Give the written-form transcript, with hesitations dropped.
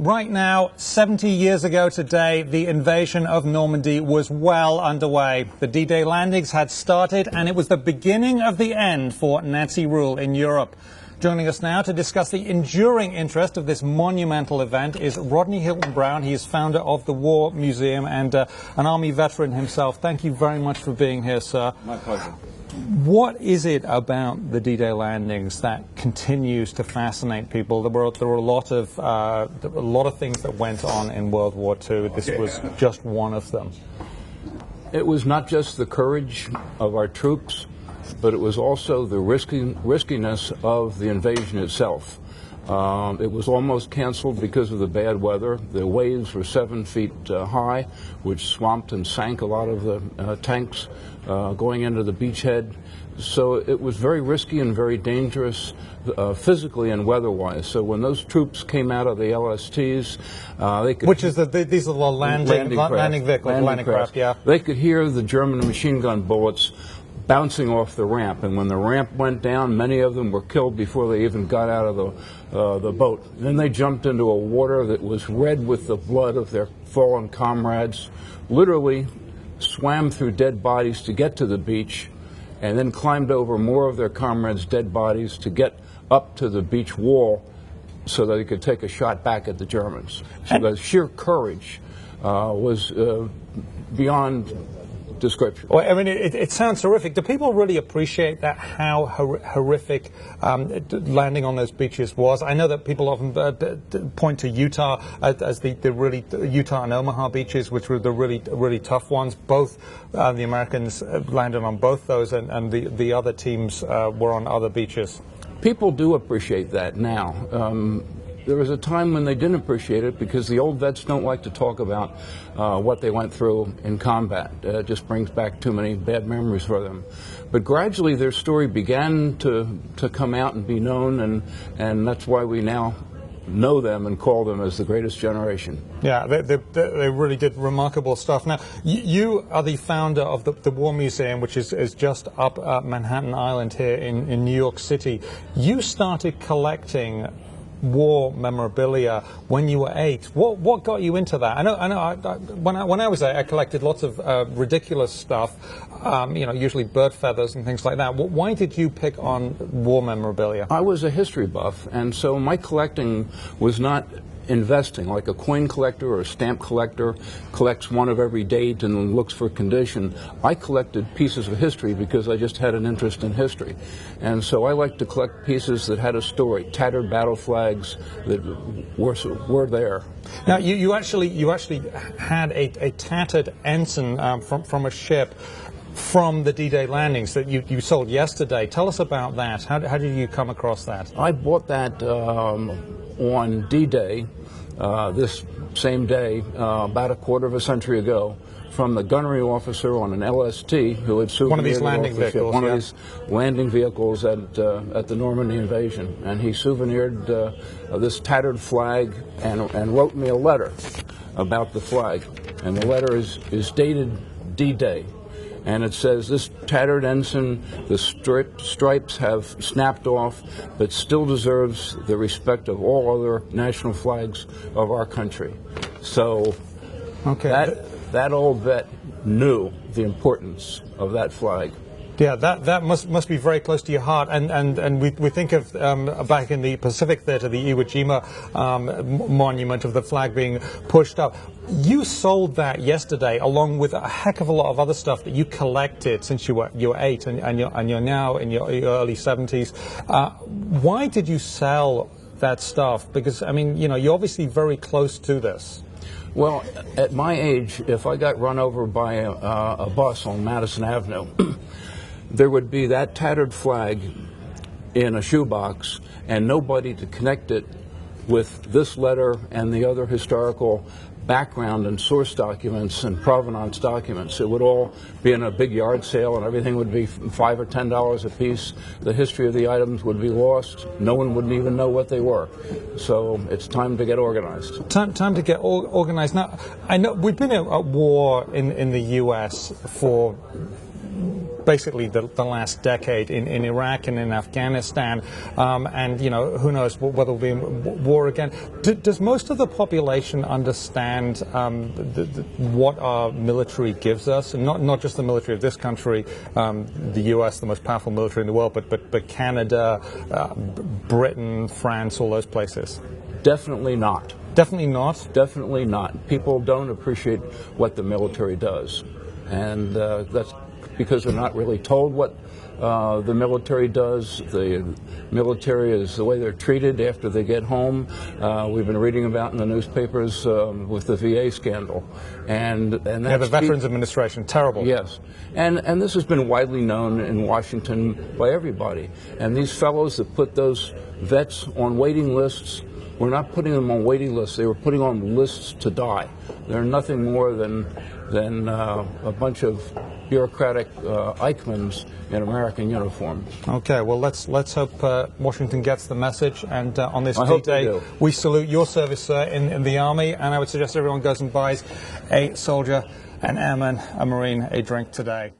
Right now, 70 years ago today, the invasion of Normandy was well underway. The D-Day landings had started, and it was the beginning of the end for Nazi rule in Europe. Joining us now to discuss the enduring interest of this monumental event is Rodney Hilton-Brown. He is founder of the War Museum and an Army veteran himself. Thank you very much for being here, sir. My pleasure. What is it about the D-Day landings that continues to fascinate people? There were a lot of things that went on in World War II. This was just one of them. It was not just the courage of our troops, but it was also the riskiness of the invasion itself. It was almost canceled because of the bad weather. The waves were 7 feet high, which swamped and sank a lot of the tanks going into the beachhead. So it was very risky and very dangerous physically and weather-wise. So when those troops came out of the LSTs, they could... Which is these are the landing craft, yeah. They could hear the German machine gun bullets bouncing off the ramp, and when the ramp went down, many of them were killed before they even got out of the boat. Then they jumped into a water that was red with the blood of their fallen comrades, literally swam through dead bodies to get to the beach, and then climbed over more of their comrades' dead bodies to get up to the beach wall so that they could take a shot back at the Germans. So the sheer courage was beyond description. Well, I mean, it sounds horrific. Do people really appreciate that, how horrific landing on those beaches was? I know that people often point to Utah as the really Utah and Omaha beaches, which were the really tough ones. Both the Americans landed on both those, and the other teams were on other beaches. People do appreciate that now. There was a time when they didn't appreciate it because the old vets don't like to talk about what they went through in combat. It just brings back too many bad memories for them. But gradually their story began to come out and be known, and that's why we now know them and call them as the greatest generation. Yeah, they really did remarkable stuff. Now, you are the founder of the War Museum, which is just up Manhattan Island here in New York City. You started collecting war memorabilia when you were 8. What got you into that? I know. When I was 8, I collected lots of ridiculous stuff. Usually bird feathers and things like that. Why did you pick on war memorabilia? I was a history buff, and so my collecting was not investing like a coin collector or a stamp collector collects one of every date and looks for condition. I collected pieces of history because I just had an interest in history, and so I like to collect pieces that had a story, tattered battle flags that were there. Now you actually had a tattered ensign from a ship from the D-Day landings that you sold yesterday. Tell us about that. How did you come across that? I bought that on D-Day, this same day, about a quarter of a century ago, from the gunnery officer on an LST who had souvenired one of these landing vehicles, one of these landing vehicles at the Normandy invasion, and he souvenired this tattered flag and wrote me a letter about the flag, and the letter is dated D-Day. And it says, this tattered ensign, the stripes have snapped off, but still deserves the respect of all other national flags of our country. So that old vet knew the importance of that flag. Yeah, that must be very close to your heart, and we think of back in the Pacific Theater, the Iwo Jima monument of the flag being pushed up. You sold that yesterday, along with a heck of a lot of other stuff that you collected since you were 8, and you're now in your early 70s. Why did you sell that stuff? Because I mean, you're obviously very close to this. Well, at my age, if I got run over by a bus on Madison Avenue, there would be that tattered flag in a shoebox and nobody to connect it with this letter and the other historical background and source documents and provenance documents. It would all be in a big yard sale and everything would be $5 or $10 a piece. The history of the items would be lost. No one wouldn't even know what they were. So it's time to get organized. Time to get organized. Now, I know we've been at war in the U.S. for basically the last decade in Iraq and in Afghanistan, and who knows whether we'll be in war again. Does most of the population understand what our military gives us, and not just the military of this country, the U.S., the most powerful military in the world, but Canada, Britain, France, all those places? Definitely not. Definitely not? Definitely not. People don't appreciate what the military does. And that's because they're not really told what the military does. The military is the way they're treated after they get home. We've been reading about in the newspapers with the VA scandal. And that's the Veterans Administration, terrible. Yes. And this has been widely known in Washington by everybody. And these fellows that put those vets on waiting lists, we're not putting them on waiting lists. They were putting on lists to die. They're nothing more than a bunch of bureaucratic Eichmanns in American uniform. Okay, well, let's hope Washington gets the message. And on this D-Day, we salute your service, sir, in the Army. And I would suggest everyone goes and buys a soldier, an airman, a Marine a drink today.